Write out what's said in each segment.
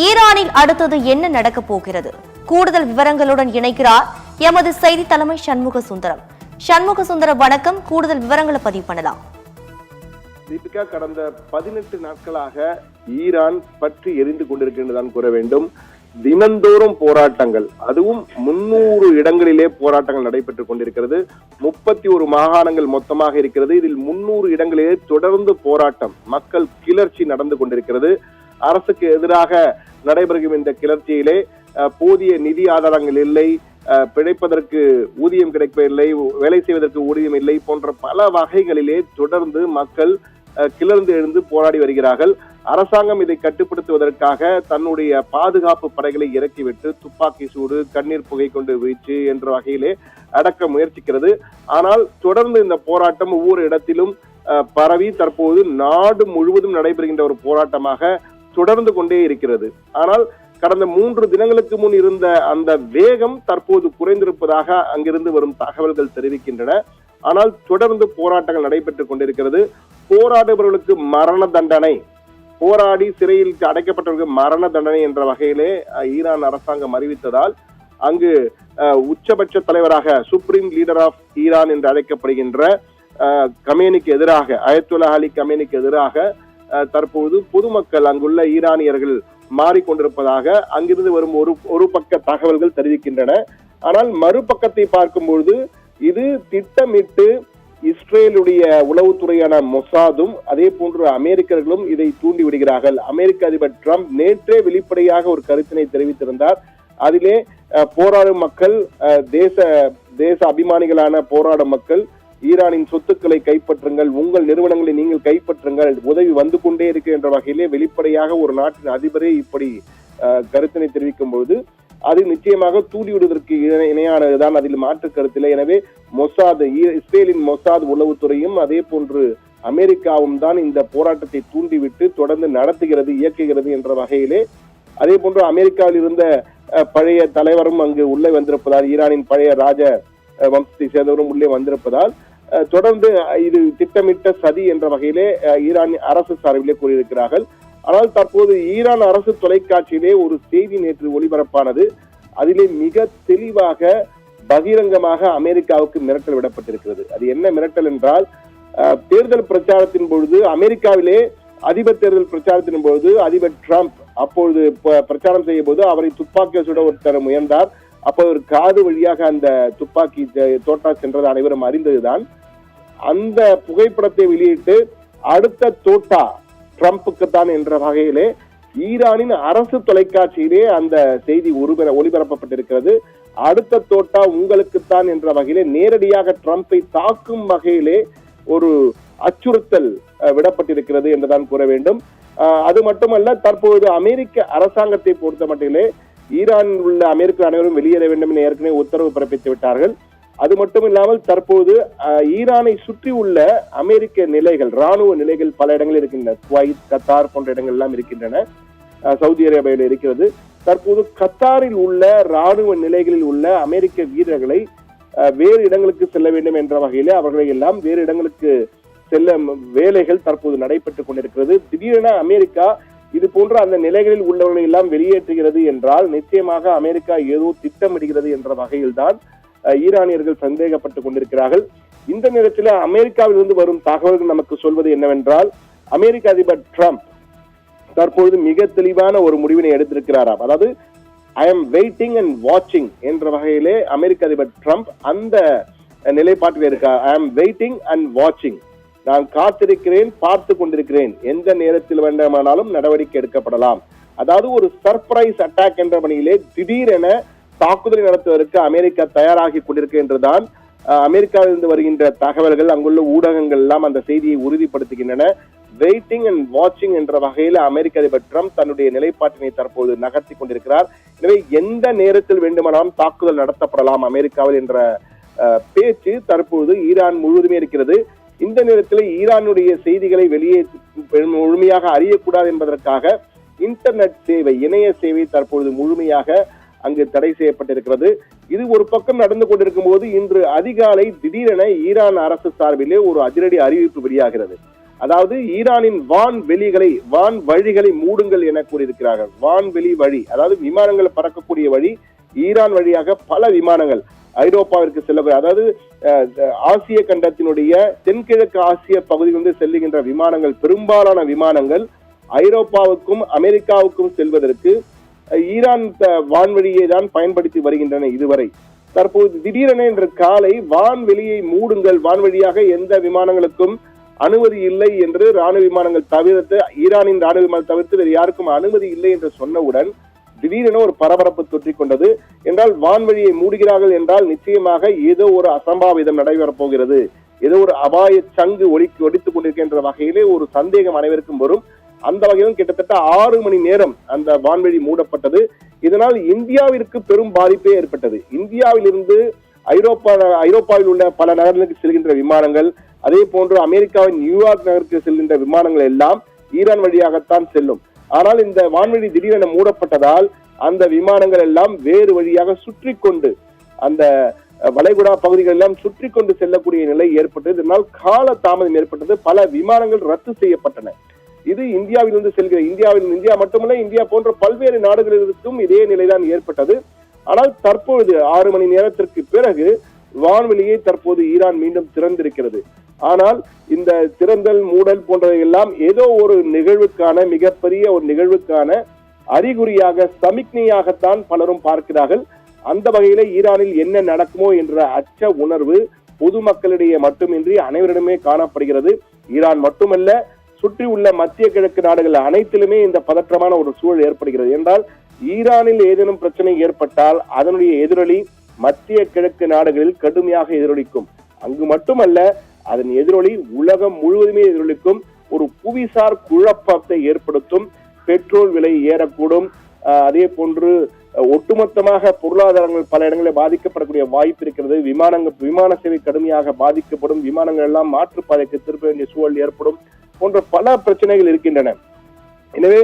ஈரானில் அடுத்தது என்ன நடக்கப் போகிறது? கூடுதல் விவரங்களுடன் இணைக்கிறார் எமது செய்தி தலைமை சண்முக சுந்தரம். சண்முக சுந்தரம், வணக்கம். கூடுதல் விவரங்களை பதிவு பண்ணலாம். தீபிகா, கடந்த 18 நாட்களாக ஈரான் பற்றி எரிந்து கொண்டிருக்கின்றதான் கூற வேண்டும். தினந்தோறும் போராட்டங்கள், அதுவும் 300 இடங்களிலே போராட்டங்கள் நடைபெற்றுக் கொண்டிருக்கிறது. 31 மாகாணங்கள் மொத்தமாக இருக்கிறது. இதில் 300 இடங்களிலே தொடர்ந்து போராட்டம், மக்கள் கிளர்ச்சி நடந்து கொண்டிருக்கிறது. அரசுக்கு எதிராக நடைபெறும் இந்த கிளர்ச்சியிலே போதிய நிதி ஆதாரங்கள் இல்லை, பிழைப்பதற்கு ஊதியம் கிடைக்கவில்லை, வேலை செய்வதற்கு ஊதியம் இல்லை போன்ற பல வகைகளிலே தொடர்ந்து மக்கள் கிளர்ந்து எழுந்து போராடி வருகிறார்கள். அரசாங்கம் இதை கட்டுப்படுத்துவதற்காக தன்னுடைய பாதுகாப்பு படைகளை இறக்கிவிட்டு துப்பாக்கி சூடு, கண்ணீர் புகை கொண்டு வீச்சு என்ற வகையிலே அடக்க முயற்சிக்கிறது. ஆனால் தொடர்ந்து இந்த போராட்டம் ஒவ்வொரு இடத்திலும் பரவி தற்போது நாடு முழுவதும் நடைபெறுகின்ற ஒரு போராட்டமாக தொடர்ந்து கொண்டே இருக்கிறது. ஆனால் கடந்த 3 தினங்களுக்கு முன் இருந்த அந்த வேகம் தற்போது குறைந்திருப்பதாக அங்கிருந்து வரும் தகவல்கள் தெரிவிக்கின்றன. ஆனால் தொடர்ந்து போராட்டங்கள் நடைபெற்றுக் கொண்டிருக்கிறது. போராடுபவர்களுக்கு மரண தண்டனை, போராடி சிறையில் அடைக்கப்பட்டவர்களுக்கு மரண தண்டனை என்ற வகையிலே ஈரான் அரசாங்கம் அறிவித்ததால் அங்கு உச்சபட்ச தலைவராக சுப்ரீம் லீடர் ஆஃப் ஈரான் என்று அழைக்கப்படுகின்ற கமேனிக்கு எதிராக, அயத்துல்லா அலி கமேனிக்கு எதிராக தற்போது பொதுமக்கள், அங்குள்ள ஈரானியர்கள் மாறிக்கொண்டிருப்பதாக அங்கிருந்து வரும் ஒரு பக்க தகவல்கள் தெரிவிக்கின்றன. ஆனால் மறுபக்கத்தை பார்க்கும்பொழுது இது திட்டமிட்டு இஸ்ரேலுடைய உளவுத்துறையான மொசாதும் அதே போன்று அமெரிக்கர்களும் இதை தூண்டி விடுகிறார்கள். அமெரிக்க அதிபர் ட்ரம்ப் நேற்றே வெளிப்படையாக ஒரு கருத்தினை தெரிவித்திருந்தார். அதிலே போராடும் மக்கள், தேச அபிமானிகளான போராடும் மக்கள், ஈரானின் சொத்துக்களை கைப்பற்றுங்கள், உங்கள் நிறுவனங்களை நீங்கள் கைப்பற்றுங்கள், உதவி வந்து கொண்டே இருக்கு என்ற வகையிலே வெளிப்படையாக ஒரு நாட்டின் அதிபரே இப்படி கருத்தினை தெரிவிக்கும் பொழுது அது நிச்சயமாக தூண்டிவிடுவதற்கு இணையானதுதான், அதில் மாற்று கருத்தில்லை. எனவே மொசாத், இஸ்ரேலின் மொசாத் உளவுத்துறையும் அதே போன்று அமெரிக்காவும் தான் இந்த போராட்டத்தை தூண்டிவிட்டு தொடர்ந்து நடத்துகிறது, இயக்குகிறது என்ற வகையிலே, அதே போன்று அமெரிக்காவில் இருந்த பழைய தலைவரும் அங்கு உள்ளே வந்திருப்பதால், ஈரானின் பழைய ராஜ வம்சத்தை சேர்ந்தவரும் உள்ளே வந்திருப்பதால் தொடர்ந்து இது திட்டமிட்ட சதி என்ற வகையிலே ஈரான் அரசு சார்பிலே கூறியிருக்கிறார்கள். ஆனால் தற்போது ஈரான் அரசு தொலைக்காட்சியிலே ஒரு செய்தி நேற்று ஒளிபரப்பானது. அதிலே மிக தெளிவாக பகிரங்கமாக அமெரிக்காவுக்கு மிரட்டல் விடப்பட்டிருக்கிறது. அது என்ன மிரட்டல் என்றால், தேர்தல் பிரச்சாரத்தின் பொழுது, அமெரிக்காவிலே அதிபர் தேர்தல் பிரச்சாரத்தின் பொழுது அதிபர் ட்ரம்ப் அப்பொழுது பிரச்சாரம் செய்யும் போது அவரை துப்பாக்கியை சுட ஒருத்தர் முயன்றார். அப்போ ஒரு காது வழியாக அந்த துப்பாக்கி தோட்டா சென்றது அனைவரும் அறிந்ததுதான். அந்த புகைப்படத்தை வெளியிட்டு அடுத்த தோட்டா ட்ரம்புக்கு தான் என்ற வகையிலே ஈரானின் அரசு தொலைக்காட்சியிலே அந்த செய்தி ஒளிபரப்பப்பட்டிருக்கிறது. அடுத்த தோட்டா உங்களுக்குத்தான் என்ற வகையிலே நேரடியாக ட்ரம்பை தாக்கும் வகையிலே ஒரு அச்சுறுத்தல் விடப்பட்டிருக்கிறது என்றுதான் கூற வேண்டும். அது மட்டுமல்ல, தற்போது அமெரிக்க அரசாங்கத்தை பொறுத்த மட்டிலே ஈரானில் உள்ள அமெரிக்க அனைவரும் வெளியேற வேண்டும் என ஏற்கனவே உத்தரவு பிறப்பித்து விட்டார்கள். அது மட்டும் இல்லாமல் தற்போது ஈரானை சுற்றி உள்ள அமெரிக்க நிலைகள், ராணுவ நிலைகள் பல இடங்களில் இருக்கின்றன. குவைத், கத்தார் போன்ற இடங்கள் எல்லாம் இருக்கின்றன. சவுதி அரேபியாவில் இருக்கிறது. தற்போது கத்தாரில் உள்ள ராணுவ நிலைகளில் உள்ள அமெரிக்க வீரர்களை வேறு இடங்களுக்கு செல்ல வேண்டும் என்ற வகையிலே அவர்களை எல்லாம் வேறு இடங்களுக்கு செல்ல வேலைகள் தற்போது நடைபெற்றுக் கொண்டிருக்கிறது. திடீரென அமெரிக்கா இது போன்ற அந்த நிலைகளில் உள்ளவர்களை எல்லாம் வெளியேற்றுகிறது என்றால் நிச்சயமாக அமெரிக்கா ஏதோ திட்டமிடுகிறது என்ற வகையில் தான் ஈரானியர்கள் சந்தேகப்பட்டுக் கொண்டிருக்கிறார்கள். இந்த நேரத்தில் அமெரிக்காவிலிருந்து வரும் தகவல்கள் நமக்கு சொல்வது என்னவென்றால், அமெரிக்க அதிபர் ட்ரம்ப் தற்பொழுது மிக தெளிவான ஒரு முடிவினை எடுத்திருக்கிறாராம். அதாவது ஐ எம் வெயிட்டிங் அண்ட் வாட்சிங் என்ற வகையிலே அமெரிக்க அதிபர் ட்ரம்ப் அந்த நிலைப்பாட்டில் இருக்கார். ஐ எம் வெயிட்டிங் அண்ட் வாட்சிங், நான் காத்திருக்கிறேன், பார்த்து கொண்டிருக்கிறேன், எந்த நேரத்தில் வேண்டுமானாலும் நடவடிக்கை எடுக்கப்படலாம். அதாவது ஒரு சர்ப்ரைஸ் அட்டாக் என்ற பணியிலே திடீரென தாக்குதலை நடத்துவதற்கு அமெரிக்கா தயாராகி கொண்டிருக்கு என்றுதான் அமெரிக்காவிலிருந்து வருகின்ற தகவல்கள், அங்குள்ள ஊடகங்கள் எல்லாம் அந்த செய்தியை உறுதிப்படுத்துகின்றன. வெயிட்டிங் அண்ட் வாட்சிங் என்ற வகையில் அமெரிக்க அதிபர் ட்ரம்ப் தன்னுடைய நிலைப்பாட்டினை தற்போது நகர்த்தி கொண்டிருக்கிறார். எனவே எந்த நேரத்தில் வேண்டுமானாலும் தாக்குதல் நடத்தப்படலாம் அமெரிக்காவில் என்ற பேச்சு தற்போது ஈரான் முழுவதுமே இருக்கிறது. இந்த நேரத்தில் ஈரானுடைய செய்திகளை வெளியே முழுமையாக அறியக்கூடாது என்பதற்காக இன்டர்நெட் சேவை, இணைய சேவை தற்பொழுது முழுமையாக அங்கு தடை செய்யப்பட்டிருக்கிறது. இது ஒரு பக்கம் நடந்து கொண்டிருக்கும் போது இன்று அதிகாலை திடீரென ஈரான் அரசு சார்பிலே ஒரு அதிரடி அறிவிப்பு வெளியாகிறது. அதாவது ஈரானின் வான் வழிகளை மூடுங்கள் என கூறியிருக்கிறார்கள். வான்வெளி வழி, அதாவது விமானங்கள் பறக்கக்கூடிய வழி, ஈரான் வழியாக பல விமானங்கள் ஐரோப்பாவிற்கு செல்லக்கூடிய, அதாவது ஆசிய கண்டத்தினுடைய தென்கிழக்கு ஆசிய பகுதியிலிருந்து செல்லுகின்ற விமானங்கள், பெரும்பாலான விமானங்கள் ஐரோப்பாவுக்கும் அமெரிக்காவுக்கும் செல்வதற்கு ஈரான் வான்வழியை தான் பயன்படுத்தி வருகின்றன இதுவரை. தற்போது திடீரென இன்று காலை வான்வெளியை மூடுங்கள், வான்வழியாக எந்த விமானங்களுக்கும் அனுமதி இல்லை என்று ராணுவ விமானங்கள் தவிர்த்து, ஈரானின் ராணுவ விமானம் தவிர்த்து வேறு யாருக்கும் அனுமதி இல்லை என்று சொன்னவுடன் திடீரென ஒரு பரபரப்பு தொற்றிக் கொண்டது. என்றால் வான்வழியை மூடுகிறார்கள் என்றால் நிச்சயமாக ஏதோ ஒரு அசம்பாவிதம் நடைபெறப் போகிறது, ஏதோ ஒரு அபாய சங்கு ஒடித்துக் கொண்டிருக்கின்ற வகையிலே ஒரு சந்தேகம் அனைவருக்கும் வரும். அந்த வகையிலும் கிட்டத்தட்ட 6 மணி நேரம் அந்த வான்வழி மூடப்பட்டது. இதனால் இந்தியாவிற்கு பெரும் பாதிப்பே ஏற்பட்டது. இந்தியாவிலிருந்து ஐரோப்பாவில் உள்ள பல நகர்களுக்கு செல்கின்ற விமானங்கள், அதே போன்று அமெரிக்காவின் நியூயார்க் நகருக்கு செல்கின்ற விமானங்கள் எல்லாம் ஈரான் வழியாகத்தான் செல்லும். ஆனால் இந்த வான்வழி திடீரென மூடப்பட்டதால் அந்த விமானங்கள் எல்லாம் வேறு வழியாக சுற்றி கொண்டு அந்த வளைகுடா பகுதிகள் எல்லாம் சுற்றி கொண்டு செல்லக்கூடிய நிலை ஏற்பட்டது. இதனால் கால தாமதம் ஏற்பட்டது. பல விமானங்கள் ரத்து செய்யப்பட்டன. இது இந்தியாவிலிருந்து செல்கிற இந்தியா மட்டுமல்ல, இந்தியா போன்ற பல்வேறு நாடுகளிலிருந்தும் இதே நிலைதான் ஏற்பட்டது. ஆனால் தற்பொழுது 6 மணி நேரத்திற்கு பிறகு வான்வெளியை தற்போது ஈரான் மீண்டும் திறந்திருக்கிறது. ஆனால் இந்த திறந்தல் மூடல் போன்றவை எல்லாம் ஏதோ ஒரு நிகழ்வுக்கான, மிகப்பெரிய ஒரு நிகழ்வுக்கான அறிகுறியாக, சமிக்ஞையாகத்தான் பலரும் பார்க்கிறார்கள். அந்த வகையில ஈரானில் என்ன நடக்குமோ என்ற அச்ச உணர்வு பொதுமக்களிடையே மட்டுமின்றி அனைவரிடமே காணப்படுகிறது. ஈரான் மட்டுமல்ல, சுற்றி உள்ள மத்திய கிழக்கு நாடுகள் அனைத்திலுமே இந்த பதற்றமான ஒரு சூழல் ஏற்படுகிறது. என்றால் ஈரானில் ஏதேனும் பிரச்சனை ஏற்பட்டால் அதனுடைய எதிரொலி மத்திய கிழக்கு நாடுகளில் கடுமையாக எதிரொலிக்கும். அங்கு மட்டுமல்ல, அதன் எதிரொலி உலகம் முழுவதுமே எதிரொலிக்கும். ஒரு புவிசார் குழப்பத்தை ஏற்படுத்தும். பெட்ரோல் விலை ஏறக்கூடும். அதே போன்று ஒட்டுமொத்தமாக பொருளாதாரங்கள் பல இடங்களில் பாதிக்கப்படக்கூடிய வாய்ப்பு இருக்கிறது. விமான சேவை கடுமையாக பாதிக்கப்படும். விமானங்கள் எல்லாம் மாற்றுப்பாதைக்கு திருப்ப வேண்டிய சூழல் ஏற்படும் போன்ற பல பிரச்சனைகள் இருக்கின்றன. எனவே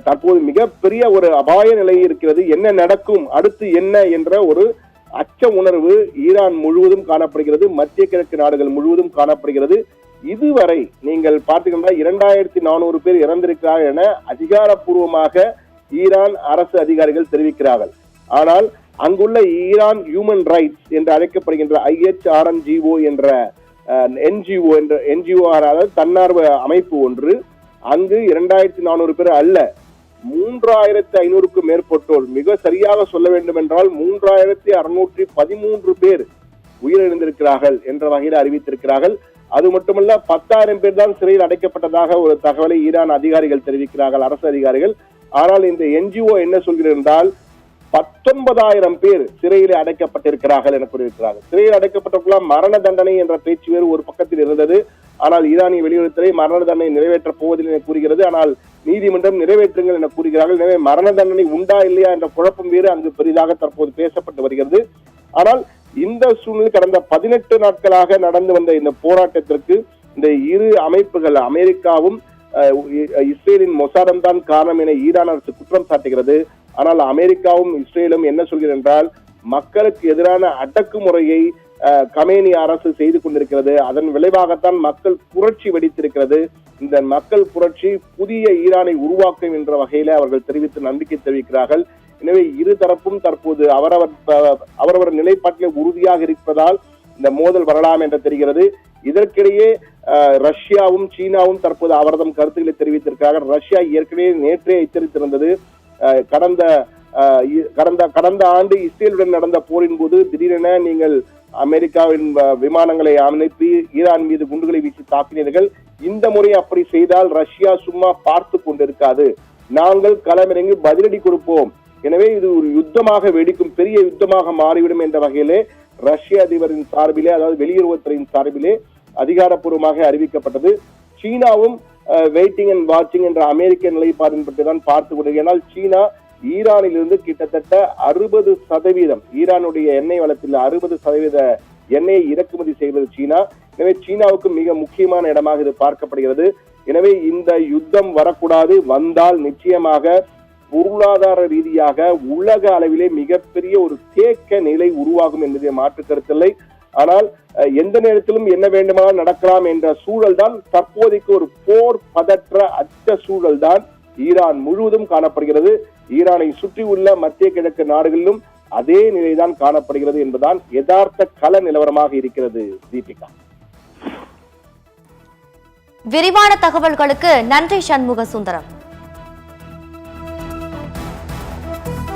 தற்போது மிகப்பெரிய ஒரு அபாய நிலை இருக்கிறது. என்ன நடக்கும், அடுத்து என்ன என்ற ஒரு அச்ச உணர்வு ஈரான் முழுவதும் காணப்படுகிறது. மத்திய கிழக்கு நாடுகள் முழுவதும் காணப்படுகிறது. இதுவரை நீங்கள் பார்த்தீங்கன்னா 2400 பேர் இறந்திருக்கிறார்கள் என அதிகாரப்பூர்வமாக ஈரான் அரசு அதிகாரிகள் தெரிவிக்கிறார்கள். ஆனால் அங்குள்ள ஈரான் ஹியூமன் ரைட்ஸ் என்று அழைக்கப்படுகின்ற IHRNGO என்ற NGO அதாவது தன்னார்வ அமைப்பு ஒன்று அங்கு 2400 பேர் அல்ல, 3500க்கும் மேற்பட்டோர், மிக சரியாக சொல்ல வேண்டும் என்றால் 3613 பேர் உயிரிழந்திருக்கிறார்கள் என்ற வகையில் அறிவித்திருக்கிறார்கள். அது மட்டுமல்ல, 10,000 பேர் தான் சிறையில் அடைக்கப்பட்டதாக ஒரு தகவலை ஈரான் அதிகாரிகள் தெரிவிக்கிறார்கள், அரசு அதிகாரிகள். ஆனால் இந்த NGO என்ன சொல்கிறது என்றால் 19,000 பேர் சிறையில் அடைக்கப்பட்டிருக்கிறார்கள் என கூறியிருக்கிறார்கள். சிறையில் அடைக்கப்பட்டவர்களாம் மரண தண்டனை என்ற பேச்சு வேறு ஒரு பக்கத்தில் இருந்தது. ஆனால் ஈரானிய வெளியுறவுத்துறை மரண தண்டனை நிறைவேற்றப் போவதில்லை என கூறுகிறது. ஆனால் நீதிமன்றம் நிறைவேற்றுங்கள் என கூறுகிறார்கள். எனவே மரண தண்டனை உண்டா இல்லையா என்ற குழப்பம் வேறு அங்கு பெரிதாக தற்போது பேசப்பட்டு வருகிறது. ஆனால் இந்த சூழ்நிலை கடந்த 18 நாட்களாக நடந்து வந்த இந்த போராட்டத்திற்கு இந்த இரு அமைப்புகள், அமெரிக்காவும் இஸ்ரேலின் மொசாடும் தான் காரணம் என ஈரான் அரசு குற்றம் சாட்டுகிறது. ஆனால் அமெரிக்காவும் இஸ்ரேலும் என்ன சொல்கிறது என்றால், மக்களுக்கு எதிரான அடக்குமுறையை கமேனி அரசு செய்து கொண்டிருக்கிறது. அதன் விளைவாகத்தான் மக்கள் புரட்சி வெடித்திருக்கிறது. இந்த மக்கள் புரட்சி புதிய ஈரானை உருவாக்கும் என்ற வகையில அவர்கள் தெரிவித்து நம்பிக்கை தெரிவிக்கிறார்கள். எனவே இரு தரப்பும் தற்போது அவரவர் நிலைப்பாட்டில் உறுதியாக இருப்பதால் இந்த மோதல் வரலாம் என்று தெரிகிறது. இதற்கிடையே ரஷ்யாவும் சீனாவும் தற்போது அவரதும் கருத்துக்களை தெரிவித்திருக்கிறார்கள். ரஷ்யா ஏற்கனவே நேற்றே எச்சரித்திருந்தது. கடந்த ஆண்டு இஸ்ரேலுடன் நடந்த போரின் போது திடீரென நீங்கள் அமெரிக்காவின் விமானங்களை அனுப்பி ஈரான் மீது குண்டுகளை வீசி தாக்கினீர்கள். இந்த முறை அப்படி செய்தால் ரஷ்யா சும்மா பார்த்து கொண்டிருக்காது, நாங்கள் களமிறங்கி பதிலடி கொடுப்போம். எனவே இது ஒரு யுத்தமாக வெடிக்கும், பெரிய யுத்தமாக மாறிவிடும் என்ற வகையிலே ரஷ்ய அதிபரின் சார்பிலே, அதாவது வெளியுறவுத்துறையின் சார்பிலே அதிகாரப்பூர்வமாக அறிவிக்கப்பட்டது. சீனாவும் வெயிட்டிங் அண்ட் வாட்சிங் என்ற அமெரிக்க நிலைப்பாட்டின் பற்றி தான் பார்த்து கொண்டிருக்கிறார். சீனா ஈரானிலிருந்து கிட்டத்தட்ட 60%, ஈரானுடைய எண்ணெய் வளத்தில் 60% எண்ணெயை இறக்குமதி செய்வது சீனா. எனவே சீனாவுக்கு மிக முக்கியமான இடமாக இது பார்க்கப்படுகிறது. எனவே இந்த யுத்தம் வரக்கூடாது, வந்தால் நிச்சயமாக பொருளாதார ரீதியாக உலக அளவிலே மிகப்பெரிய ஒரு தேக்க நிலை உருவாகும் என்பதை மாற்று கருத்தில்லை. ஆனால் எந்த நேரத்திலும் என்ன வேண்டுமானால் நடக்கலாம் என்ற சூழல் தான் தற்போதைக்கு ஒரு போர் பதற்ற அச்ச சூழல் தான் ஈரான் முழுவதும் காணப்படுகிறது. ஈரானை சுற்றியுள்ள மத்திய கிழக்கு நாடுகளிலும் அதே நிலைதான் காணப்படுகிறது என்பதுதான் யதார்த்த கள நிலவரமாக இருக்கிறது. தீபிகா, விரிவான தகவல்களுக்கு நன்றி சண்முக சுந்தரம்.